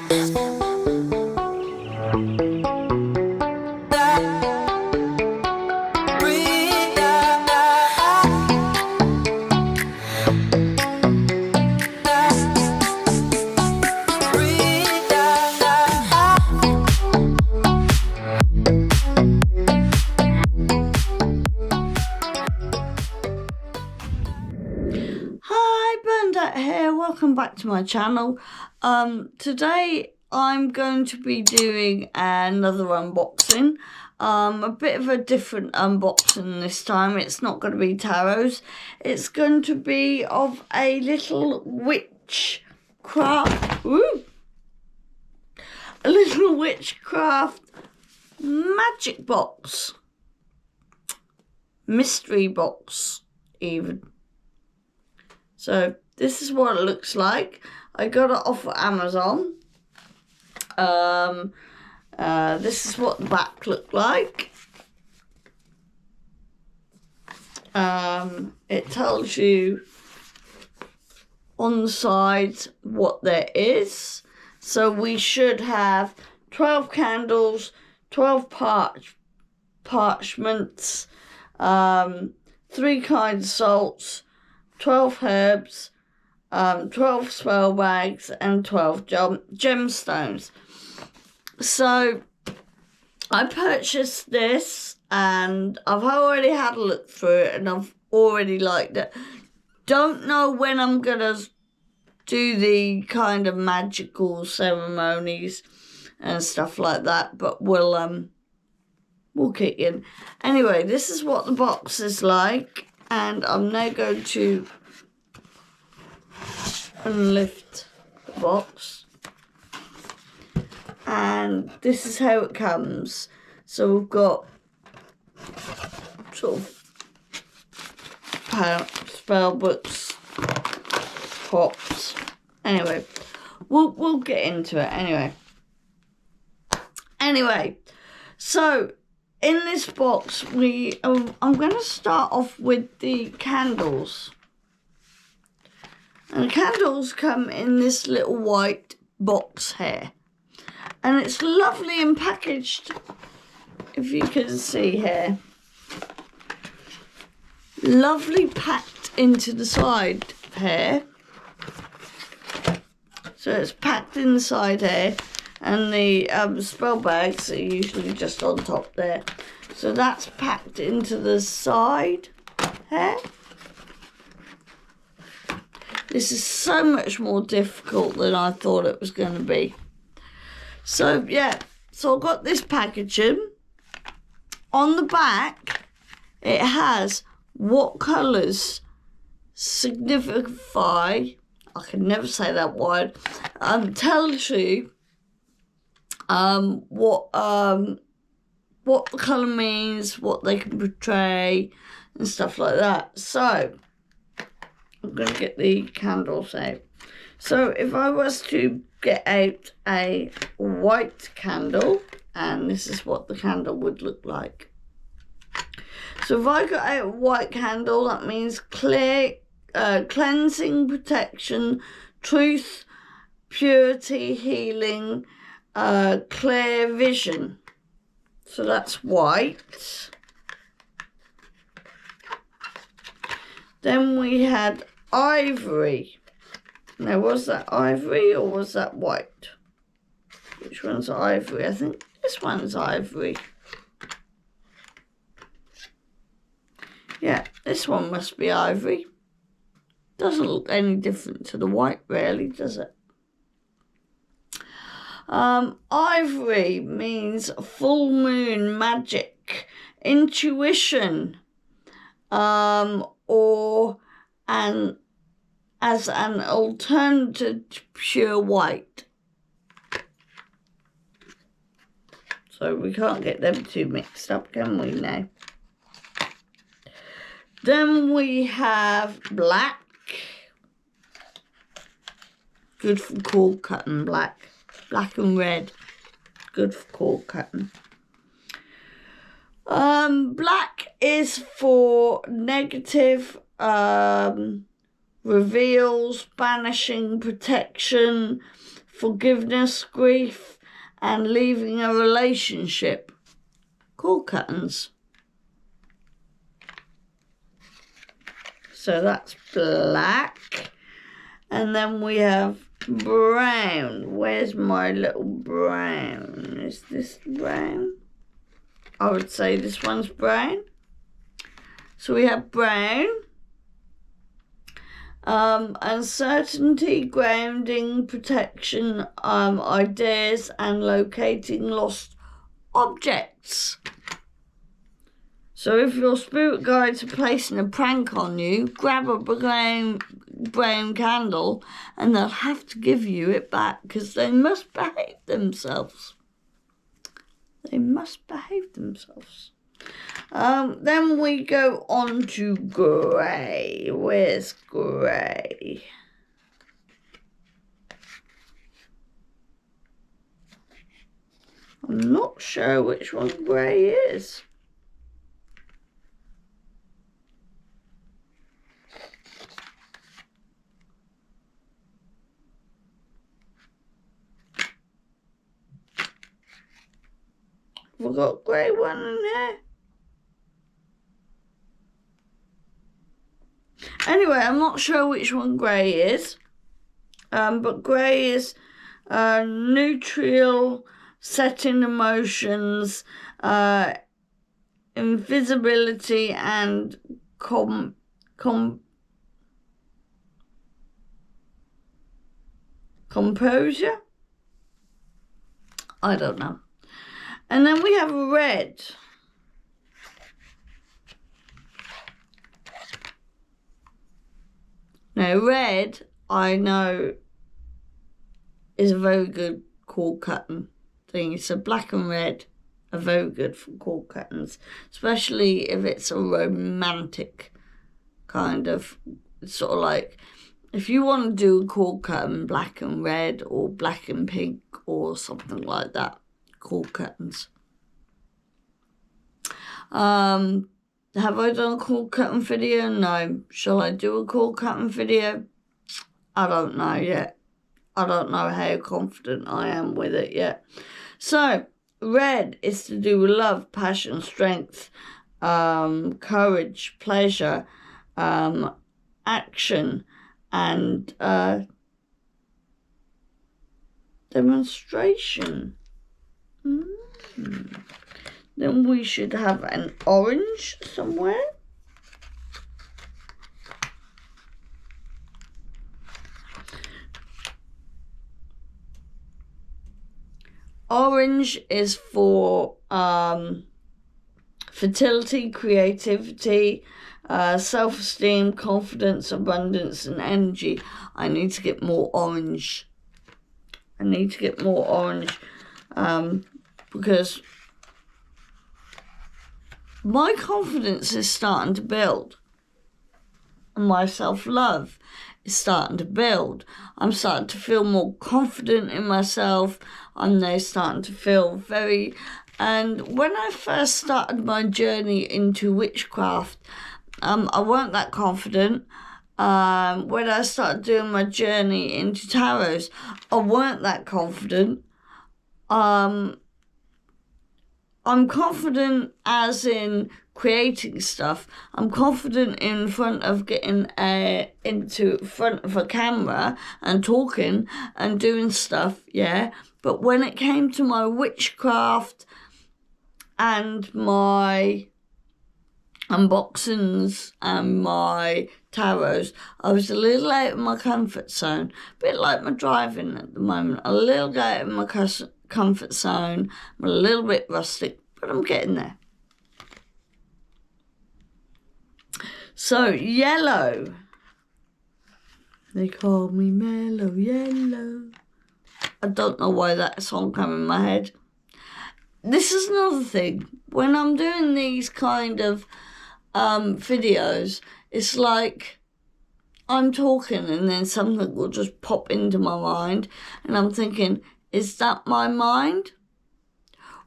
Here, welcome back to my channel. Today I'm going to be doing another unboxing, a bit of a different unboxing this time. It's not going to be tarots, it's going to be of a little witchcraft, a little witchcraft magic box, mystery box even. So this is what it looks like. I got it off of Amazon. This is what the back looked like. It tells you on the sides what there is. So we should have 12 candles, 12 parchments, 3 kinds of salts, 12 herbs, 12 spell bags, and 12 gemstones. So I purchased this and I've already had a look through it and I've already liked it. Don't know when I'm gonna do the kind of magical ceremonies and stuff like that, but we'll kick in. Anyway, this is what the box is like, and I'm now going to unlift the box, and this is how it comes. So we've got sort of spell books, pops. Anyway, we'll get into it anyway. So in this box I'm going to start off with the candles. And the candles come in this little white box here. And it's lovely and packaged, if you can see here. Lovely packed into the side here. So it's packed inside here. And the spell bags are usually just on top there. So that's packed into the side here. This is so much more difficult than I thought it was going to be. So yeah, so I've got this packaging. On the back, it has what colours signify, I can never say that word, tells you what the colour means, what they can portray, and stuff like that. So I'm going to get the candles out. So if I was to get out a white candle, and this is what the candle would look like. So if I got out a white candle, that means clear, cleansing, protection, truth, purity, healing, clear vision. So that's white. Then we had ivory. Now, was that ivory or was that white? Which one's ivory? I think this one's ivory. Yeah, this one must be ivory. Doesn't look any different to the white, really, does it? Ivory means full moon, magic, intuition, or as an alternative to pure white. So we can't get them two mixed up, can we now? Then we have black. Good for cord cutting, black. Black and red. Good for cord cutting. Black is for negative, reveals, banishing, protection, forgiveness, grief, and leaving a relationship. Cord curtains. So that's black. And then we have brown. Where's my little brown? Is this brown? I would say this one's brown. So we have brown. Uncertainty, grounding, protection, ideas, and locating lost objects. So if your spirit guides are placing a prank on you, grab a brown candle and they'll have to give you it back because they must behave themselves. They must behave themselves. Then we go on to grey. Where's grey? I'm not sure which one grey is. We've got grey one in here. Anyway, I'm not sure which one grey is. But grey is neutral, setting emotions, invisibility, and composure. I don't know. And then we have red. Now, red, I know, is a very good cord cutting thing. So black and red are very good for cord cuttings, especially if it's a romantic kind of, sort of like, if you want to do a cord cutting black and red or black and pink or something like that, cord cuttings. Have I done a cord cutting video? No. Shall I do a cord cutting video? I don't know yet. I don't know how confident I am with it yet. So, red is to do with love, passion, strength, courage, pleasure, action, and demonstration. Then we should have an orange somewhere. Orange is for fertility, creativity, self-esteem, confidence, abundance, and energy. I need to get more orange. Because my confidence is starting to build. And my self-love is starting to build. I'm starting to feel more confident in myself. I'm now starting to feel very... And when I first started my journey into witchcraft, I weren't that confident. When I started doing my journey into tarots, I weren't that confident. I'm confident as in creating stuff. I'm confident in front of getting into front of a camera and talking and doing stuff, yeah. But when it came to my witchcraft and my unboxings and my tarots, I was a little out of my comfort zone. A bit like my driving at the moment. A little out of my comfort zone. I'm a little bit rustic, but I'm getting there. So, yellow. They call me Mellow Yellow. I don't know why that song came in my head. This is another thing. When I'm doing these kind of videos, it's like I'm talking and then something will just pop into my mind and I'm thinking, is that my mind?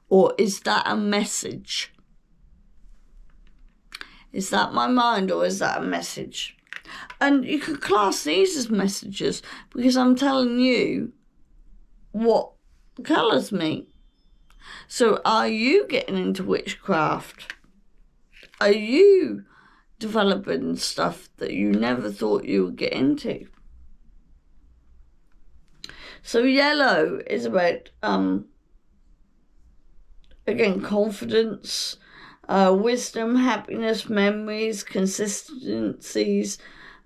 Or is that a message? Is that my mind or is that a message? And you could class these as messages because I'm telling you what colours mean. So are you getting into witchcraft? Are you developing stuff that you never thought you would get into? So yellow is about, again, confidence, wisdom, happiness, memories, consistencies,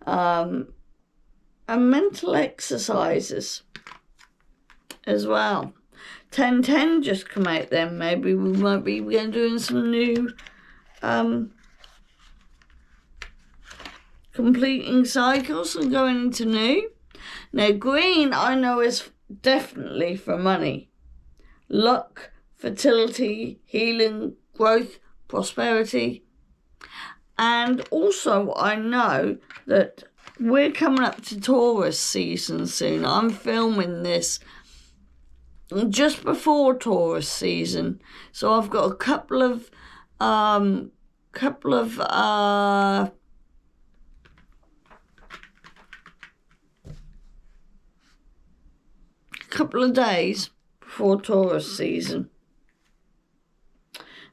and mental exercises as well. 1010 just come out then. Maybe we might be doing some new completing cycles and going into new. Now green I know is definitely for money, luck, fertility, healing, growth, prosperity. And also I know that we're coming up to Taurus season soon. I'm filming this just before Taurus season, so I've got a couple of days before Taurus season.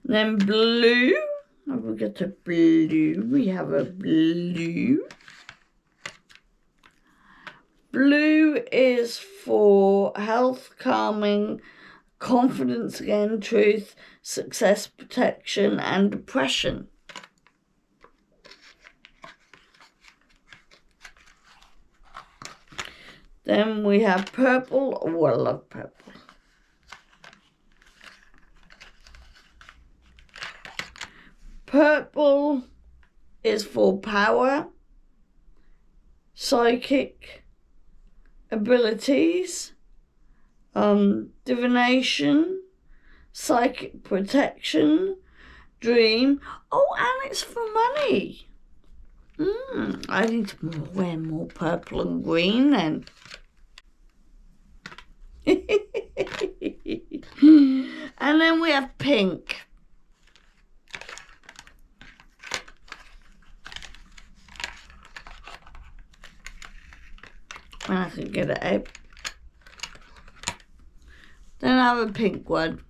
And then blue, we get a blue, we have a blue. Blue is for health, calming, confidence again, truth, success, protection, and depression. Then we have purple. Oh, I love purple. Purple is for power, psychic abilities, divination, psychic protection, dream. Oh, and it's for money. I need to wear more purple and green then. And then we have pink. When I can get it out. Then I have a pink one.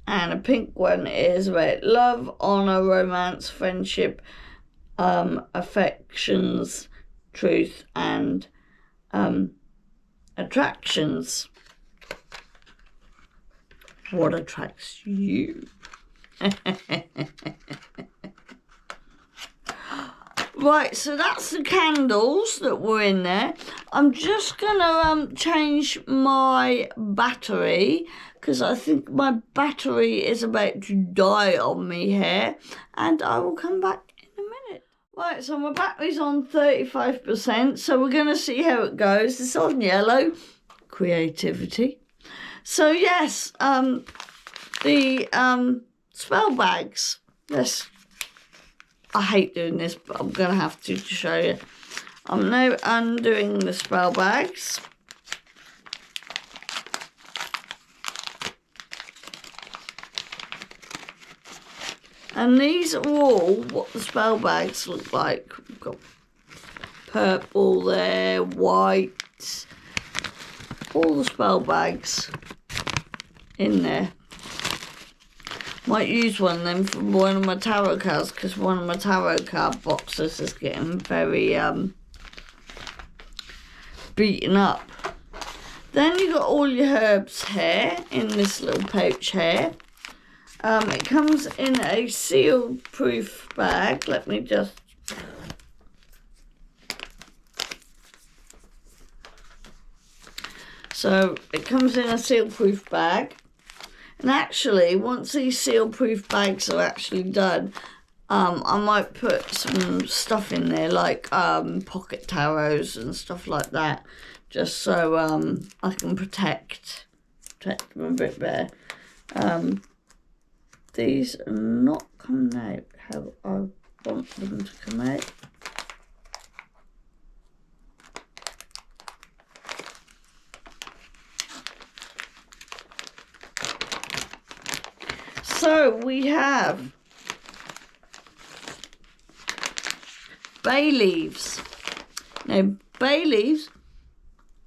And a pink one is about love, honour, romance, friendship, affections, truth, and attractions. What attracts you? Right, so that's the candles that were in there. I'm just gonna change my battery because I think my battery is about to die on me here, and I will come back in a minute. Right, so my battery's on 35%, so we're gonna see how it goes. It's on yellow, creativity. So yes, the spell bags. I hate doing this, but I'm going to have to show you. I'm now undoing the spell bags. And these are all what the spell bags look like. We've got purple there, white, all the spell bags in there. Might use one of them for one of my tarot cards because one of my tarot card boxes is getting very beaten up. Then you got all your herbs here in this little pouch here. It comes in a seal proof bag. Let me just... So it comes in a seal proof bag. And actually, once these seal-proof bags are actually done, I might put some stuff in there, like pocket tarots and stuff like that, just so I can protect them a bit better. These are not coming out how I want them to come out. So we have bay leaves. Now, bay leaves,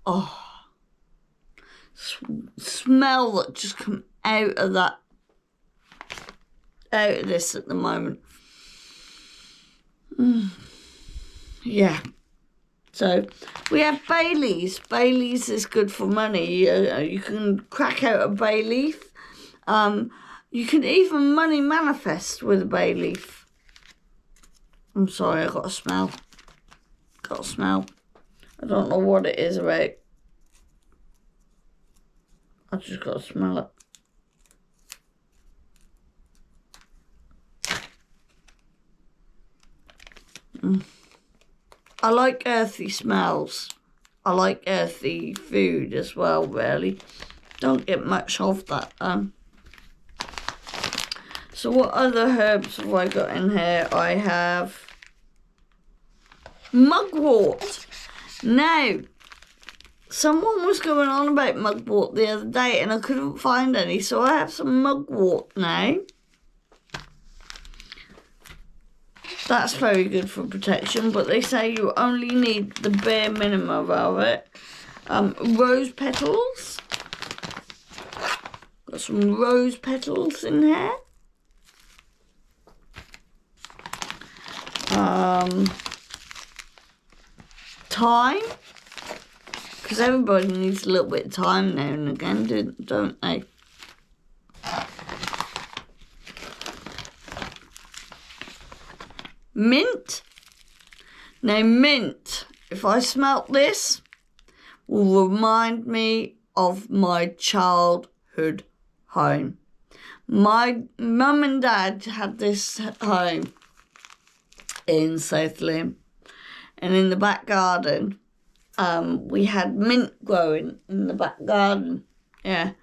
oh, smell that just come out of this at the moment. Yeah. So we have bay leaves. Bay leaves is good for money. You can crack out a bay leaf. You can even money manifest with a bay leaf. I'm sorry, I got a smell. I don't know what it is about. I just got to smell it. I like earthy smells. I like earthy food as well, really. Don't get much of that. So what other herbs have I got in here? I have mugwort. Now, someone was going on about mugwort the other day and I couldn't find any, so I have some mugwort now. That's very good for protection, but they say you only need the bare minimum of it. Rose petals. Got some rose petals in here. Thyme. Because everybody needs a little bit of thyme now and again, don't they? Mint. Now mint, if I smelt this, will remind me of my childhood home. My mum and dad had this home in South Lynn, and in the back garden, we had mint growing in the back garden. Yeah,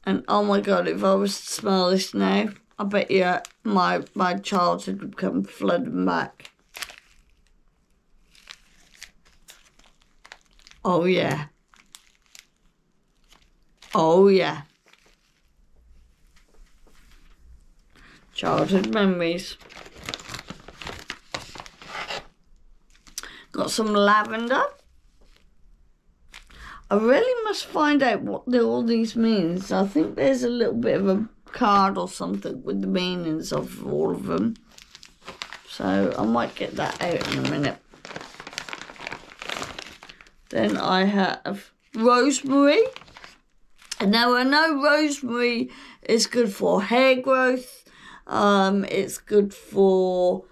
and oh my God, if I was to smell this now, I bet you my childhood would come flooding back. Oh yeah. Oh yeah. Childhood memories. Got some lavender. I really must find out what all these means. I think there's a little bit of a card or something with the meanings of all of them. So I might get that out in a minute. Then I have rosemary. And now I know rosemary is good for hair growth. It's good for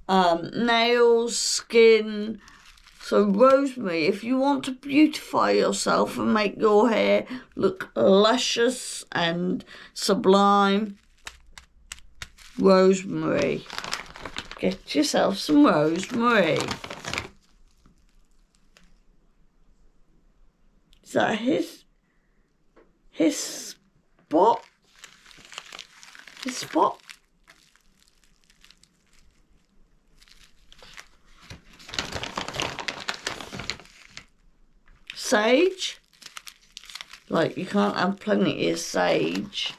nails, skin. So rosemary, if you want to beautify yourself and make your hair look luscious and sublime, rosemary. Get yourself some rosemary. Is that his spot? His spot? Sage. Like, you can't have plenty of sage.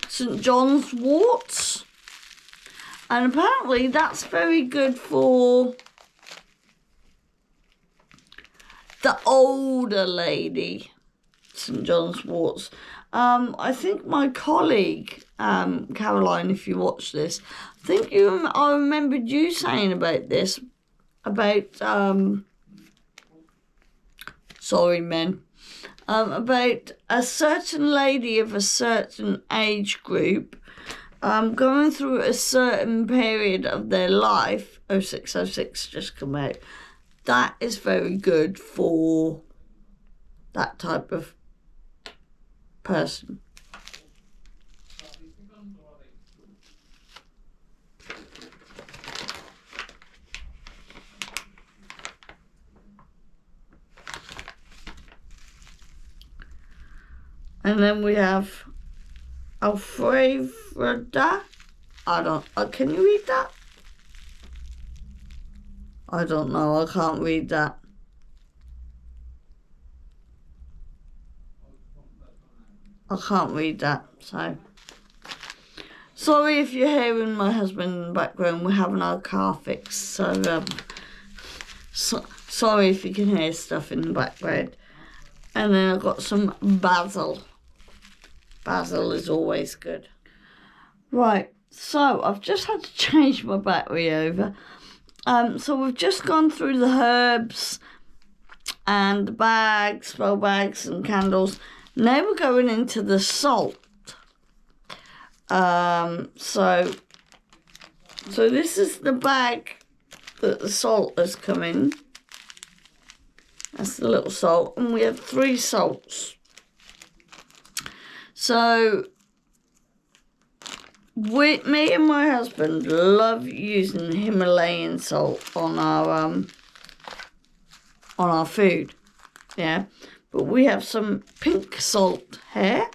St. John's worts. And apparently that's very good for the older lady. St. John's worts. I think my colleague, Caroline, if you watch this, I remembered you saying about this, about, sorry men, about a certain lady of a certain age group, going through a certain period of their life. 0606 just come out. That is very good for that type of person. And then we have Alfreda. Can you read that? I don't know, I can't read that. I can't read that, so Sorry if you're hearing my husband in the background. We're having our car fixed, so sorry if you can hear stuff in the background. And then I've got some basil. Basil is always good. Right, so I've just had to change my battery over. So we've just gone through the herbs and the bags, spell bags and candles. Now we're going into the salt. So this is the bag that the salt has come in. That's the little salt, and we have 3 salts. So me and my husband love using Himalayan salt on our food, yeah. But we have some pink salt here,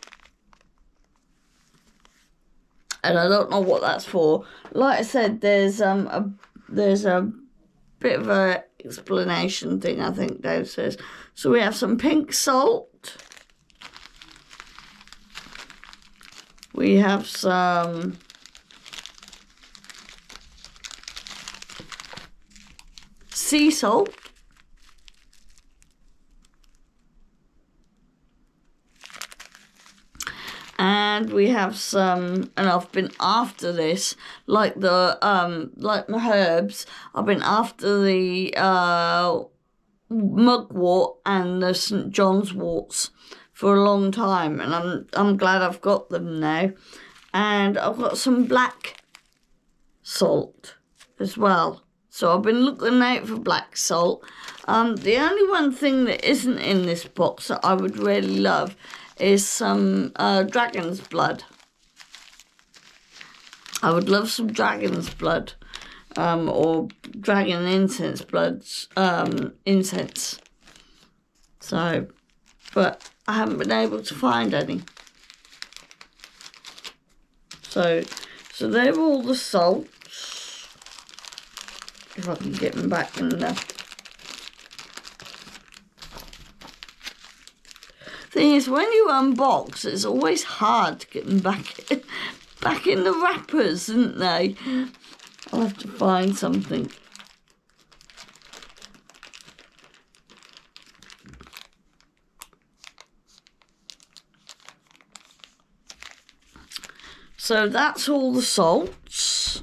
and I don't know what that's for. Like I said, there's a bit of a explanation thing, I think Dave says. So we have some pink salt. We have some sea salt. And we have some, and I've been after this, like my herbs. I've been after the mugwort and the St. John's worts for a long time, and I'm glad I've got them now. And I've got some black salt as well. So I've been looking out for black salt. The only one thing that isn't in this box that I would really love is some dragon's blood. I would love some dragon's blood, or dragon incense incense. So, but I haven't been able to find any. So they're all the salts. If I can get them back in there. Thing is, when you unbox, it's always hard to get them back in the wrappers, isn't they? I'll have to find something. So that's all the salts.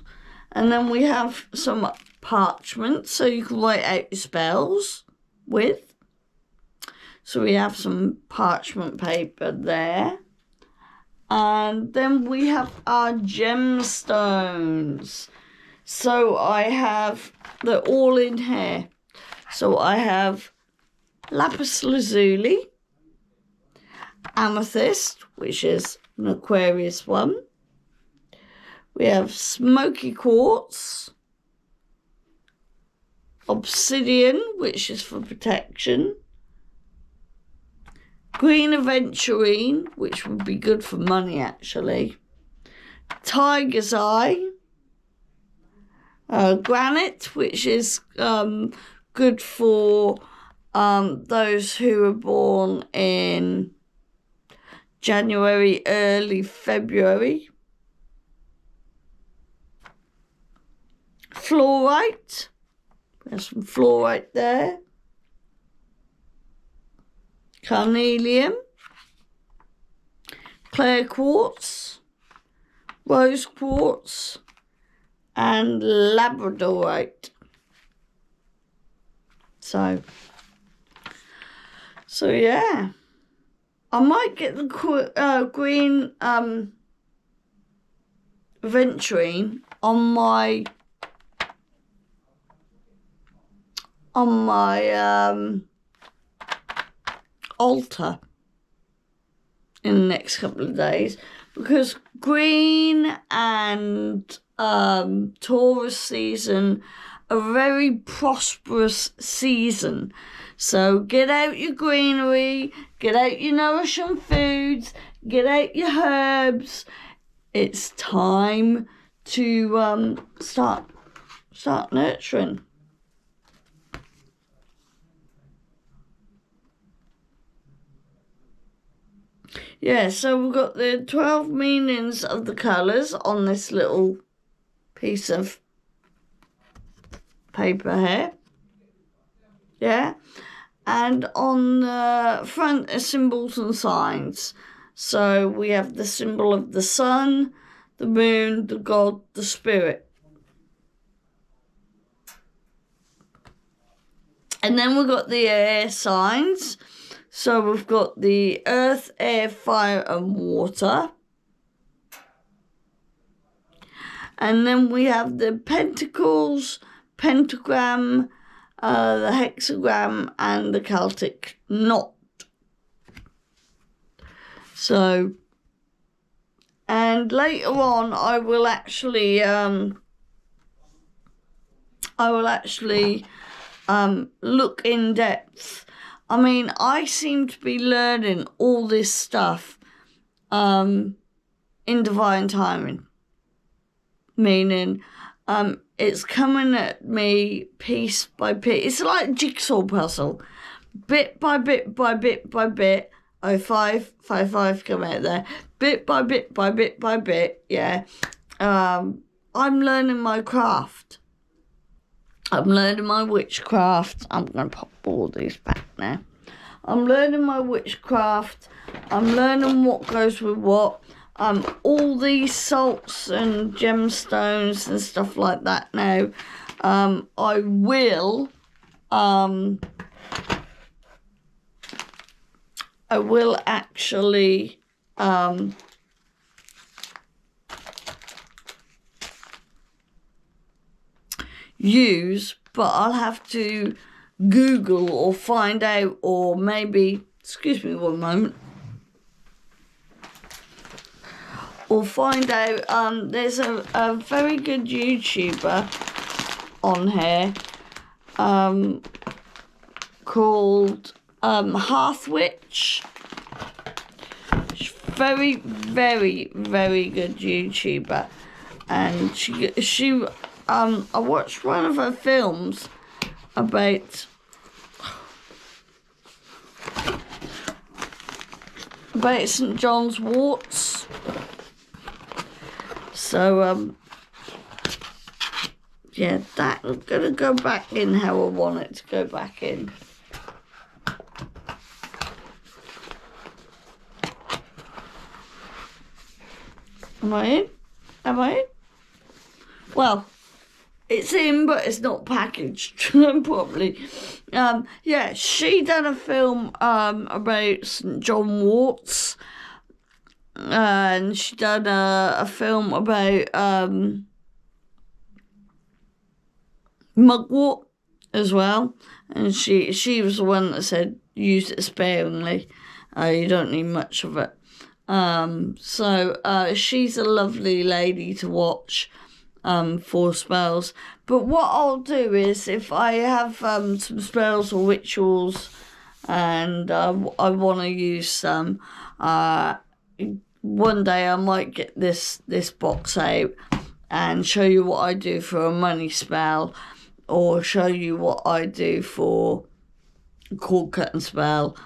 And then we have some parchment, so you can write out your spells with. So we have some parchment paper there. And then we have our gemstones. So they're all in here. So I have lapis lazuli, amethyst, which is an Aquarius one. We have smoky quartz, obsidian, which is for protection, green aventurine, which would be good for money actually, tiger's eye, granite, which is good for those who were born in January, early February, fluorite, there's some fluorite there, carnelian, clear quartz, rose quartz, and labradorite. So yeah, I might get the green aventurine on my altar in the next couple of days, because green and Taurus season a very prosperous season. So get out your greenery, get out your nourishing foods, get out your herbs. It's time to start nurturing. yeah, so we've got the 12 meanings of the colours on this little piece of paper here. Yeah. And on the front are symbols and signs. So we have the symbol of the sun, the moon, the god, the spirit. And then we've got the air signs. So we've got the earth, air, fire and water. And then we have the pentacles, pentagram, the hexagram and the Celtic knot. So, and later on I will actually look in depth. I mean, I seem to be learning all this stuff in divine timing. Meaning, it's coming at me piece by piece. It's like a jigsaw puzzle. Bit by bit by bit by bit. 0555 come out there. Bit by bit by bit by bit, yeah. I'm learning my craft. I'm learning my witchcraft. I'm going to pop all these back now. I'm learning my witchcraft. I'm learning what goes with what. All these salts and gemstones and stuff like that now. I will actually use, but I'll have to Google or find out, or maybe, excuse me one moment, or find out. There's a very good YouTuber on here called Hearth Witch. She's very, very, very good YouTuber, and she I watched one of her films about St. John's warts. So yeah, that's gonna go back in how I want it to go back in. Am I in? Am I in? Well, it's in, but it's not packaged properly. Yeah, she done a film about St. John warts, and she done a film about mugwort as well. And she was the one that said use it sparingly. You don't need much of it. So she's a lovely lady to watch for spells. But what I'll do is, if I have some spells or rituals and I want to use some, one day I might get this box out and show you what I do for a money spell, or show you what I do for a cord cutting spell,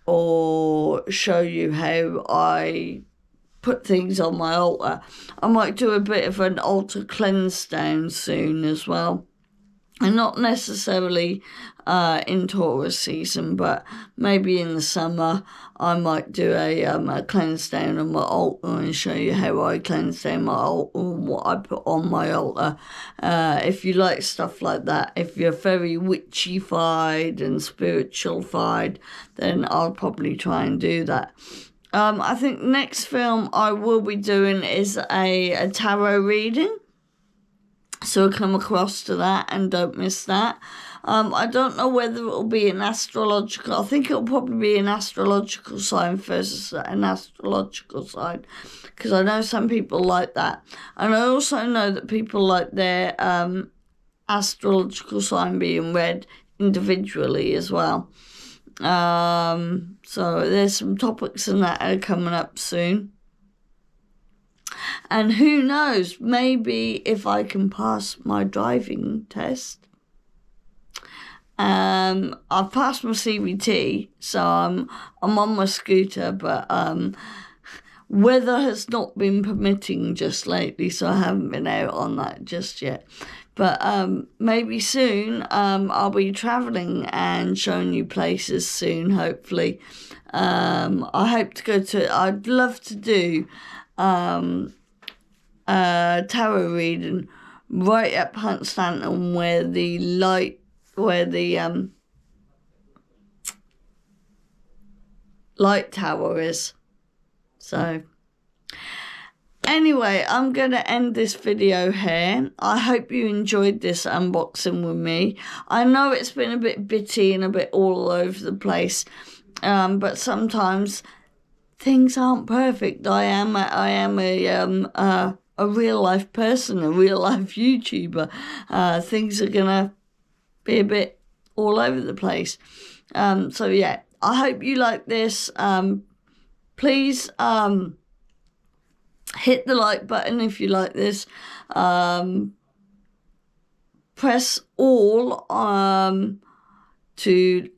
or show you how I put things on my altar. I might do a bit of an altar cleanse down soon as well. And not necessarily in Taurus season, but maybe in the summer I might do a cleanse down on my altar and show you how I cleanse down my altar and what I put on my altar. If you like stuff like that, if you're very witchy-fied and spiritual-fied, then I'll probably try and do that. I think next film I will be doing is a tarot reading. So come across to that and don't miss that. I don't know whether it'll be an astrological. I think it'll probably be an astrological sign versus an astrological sign, because I know some people like that. And I also know that people like their astrological sign being read individually as well. So there's some topics in that are coming up soon. And who knows, maybe if I can pass my driving test, I've passed my CBT, so I'm on my scooter, but weather has not been permitting just lately, so I haven't been out on that just yet. But maybe soon I'll be travelling and showing you places soon, hopefully. I hope to go to, I'd love to do tarot reading right at Hunstanton where the light tower is. So anyway, I'm going to end this video here. I hope you enjoyed this unboxing with me. I know it's been a bit bitty and a bit all over the place, but sometimes things aren't perfect. I am a real life person, a real life YouTuber. Things are gonna be a bit all over the place. So yeah, I hope you like this. Please hit the like button if you like this. Press all on the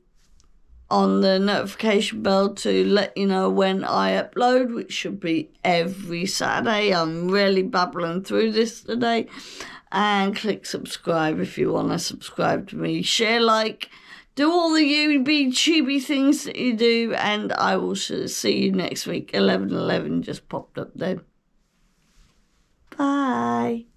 notification bell to let you know when I upload, which should be every Saturday. I'm really babbling through this today. And click subscribe if you want to subscribe to me. Share, like, do all the YouTube things that you do, and I will see you next week. 11/11 just popped up then. Bye.